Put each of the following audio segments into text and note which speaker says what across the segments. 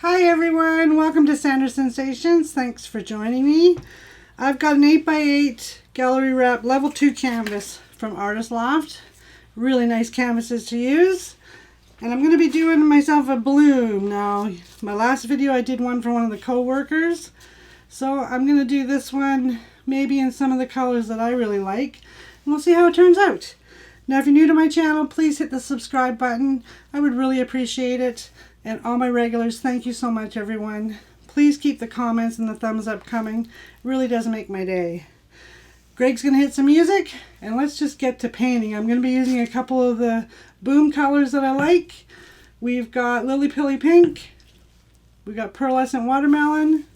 Speaker 1: Hi everyone, welcome to Sandra Sensations. Thanks for joining me. I've got an 8x8 gallery wrap level 2 canvas from Artist Loft. Really nice canvases to use. And I'm going to be doing myself a bloom. Now, my last video I did one for one of the co-workers. So I'm going to do this one maybe in some of the colors that I really like. And we'll see how it turns out. Now if you're new to my channel, please hit the subscribe button. I would really appreciate it. And all my regulars, thank you so much everyone. Please keep the comments and the thumbs up coming. It really does make my day. Greg's going to hit some music and let's just get to painting. I'm going to be using a couple of the boom colors that I like. We've got Lily Pilly Pink. We've got Pearlescent Watermelon.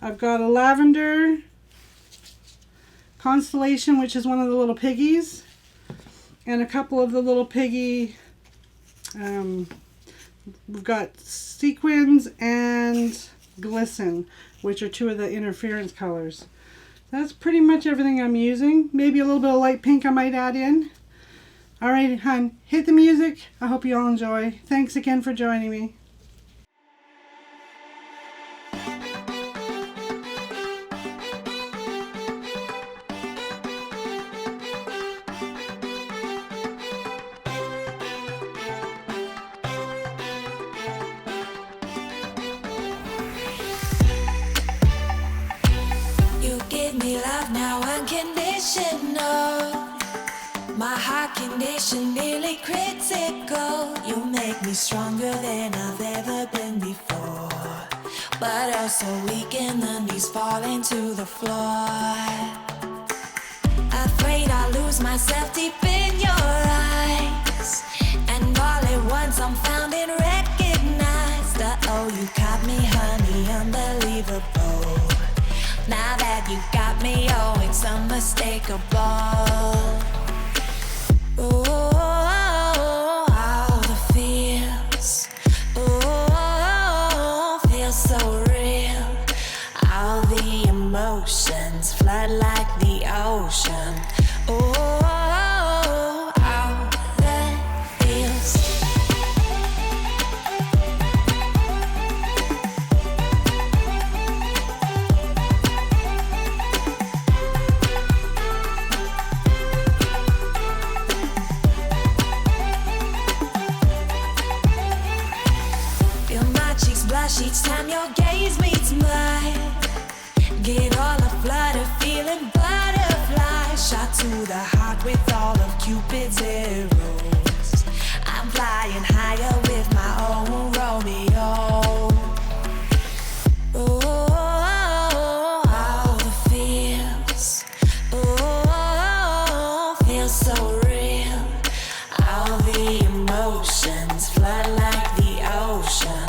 Speaker 1: I've got a Lavender Constellation, which is one of the little piggies. And a couple of the little piggy, we've got Sequins and Glisten, which are two of the interference colors. That's pretty much everything I'm using. Maybe a little bit of light pink I might add in. Alright, hon, hit the music. I hope you all enjoy. Thanks again for joining me.
Speaker 2: Me love now unconditional. My heart condition nearly critical. You make me stronger than I've ever been before, but also weak and the knees falling to the floor. Afraid I'll lose myself deep in your eyes, and all at once I'm found and recognized. Oh, you caught me, honey, unbelievable. Now that you got me, oh, it's unmistakable. Oh, all the feels, oh, feels so real. All the emotions flood like the ocean. Oh, all the feels. Each time your gaze meets mine, get all a flutter, feeling butterflies. Shot to the heart with all of Cupid's arrows. I'm flying higher with my own Romeo. Oh, all the feels, oh, feels so real. All the emotions flood like the ocean.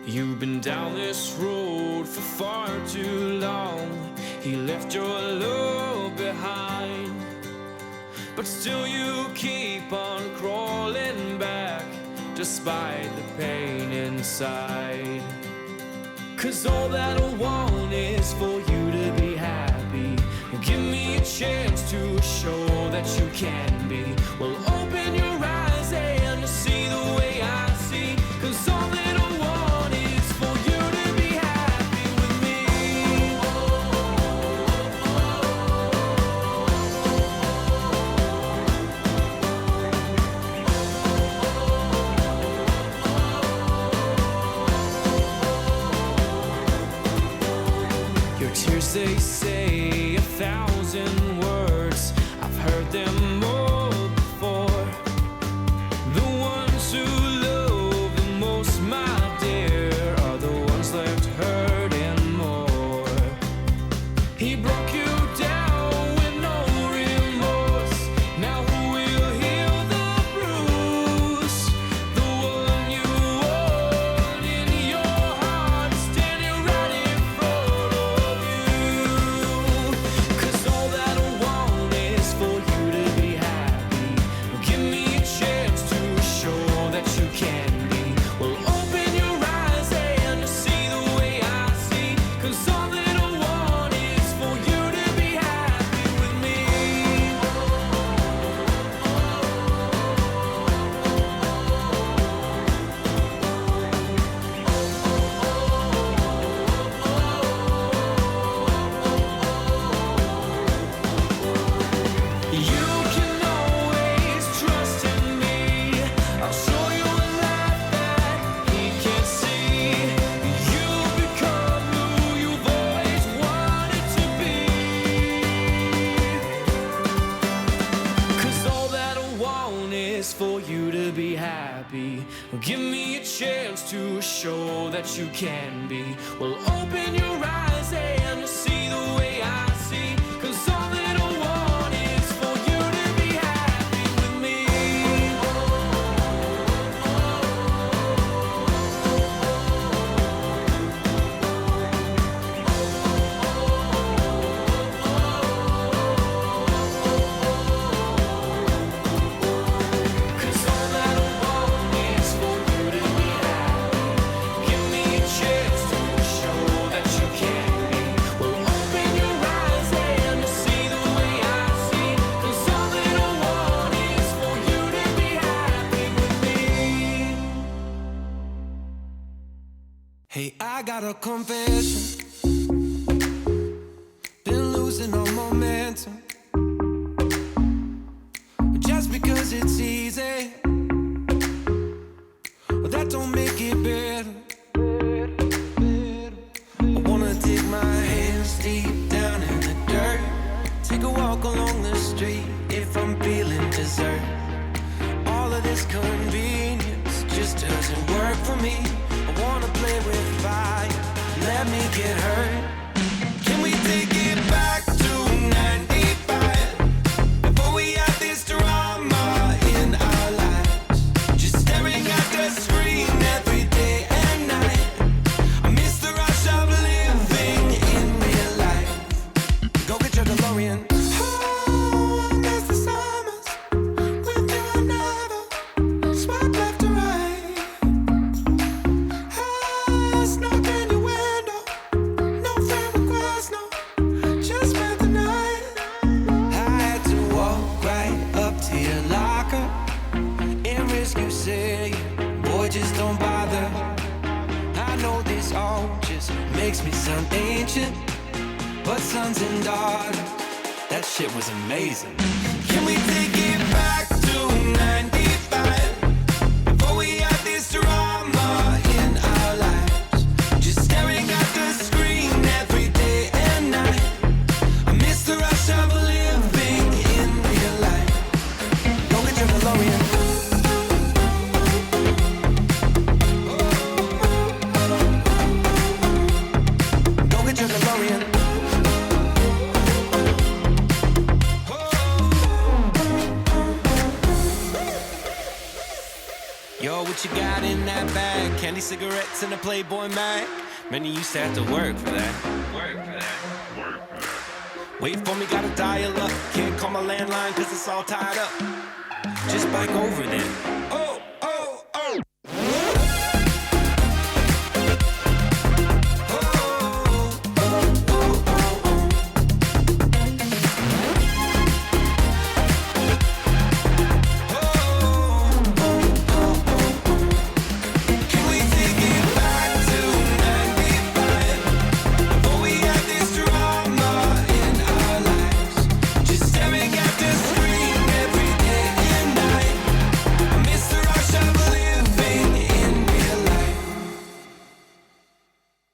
Speaker 3: You've been down this road for far too long. He left your love behind, but still you keep on crawling back despite the pain inside. 'Cause all that I want is for you to be happy. Give me a chance to show that you can be. Well, open your eyes and see the way I see. 'Cause all that I want is for you to be happy with me. Your tears, they say 1,000 words. I've heard them all before. The ones who love the most, my dear, are the ones left hurting more. He broke you down with no remorse. Now who will heal the bruise? The one you want in your heart, standing right in front of you. 'Cause all that I want is for you to be happy. Give me a chance to show that you can be. Well, open your eyes and see the way I see. 'Cause all that I want is for you to be happy with me. You can always trust in me. I'll show you a life that he can't see. You become who you've always wanted to be. 'Cause all that I want is for you to be happy. Give me a chance to show that you can be. Well, open your eyes and see the way I see. 'Cause all that I want is for you to be happy with me. Cause all that I want is for you to be happy. Give me a chance to show that you can be. Well, open your eyes and see the way I see. 'Cause all that I want is for you to be happy with me.
Speaker 4: Hey, I got a confession. Been losing all momentum. Just because it's easy, well, that don't make it better. I wanna dig my hands deep down in the dirt. Take a walk along the street if I'm feeling dessert. All of this convenience just doesn't work for me. I wanna play with fire, let me get hurt. Can we take it back to 95? Before we had this drama in our lives, just staring at the screen every day and night. I miss the rush of living in real life. Go get your DeLorean. Oh, I miss the summers with you and never swipe left or right. Ah, snuck in your window, no friend request, no, just spent the night. I had to walk right up to your locker and risk you saying, boy, just don't bother. I know this all just makes me sound ancient, but sons and daughters, that shit was amazing. Can we take it back to 95? Before we had this drama in our lives, just staring at the screen every day and night. I miss the rush of living in real life. Go get your DeLorean. Go get your DeLorean. Yo, what you got in that bag? Candy, cigarettes, and a Playboy mag. Man, you used to have to work for that. Wait for me, gotta dial up. Can't call my landline cause it's all tied up. Just bike over then. Oh,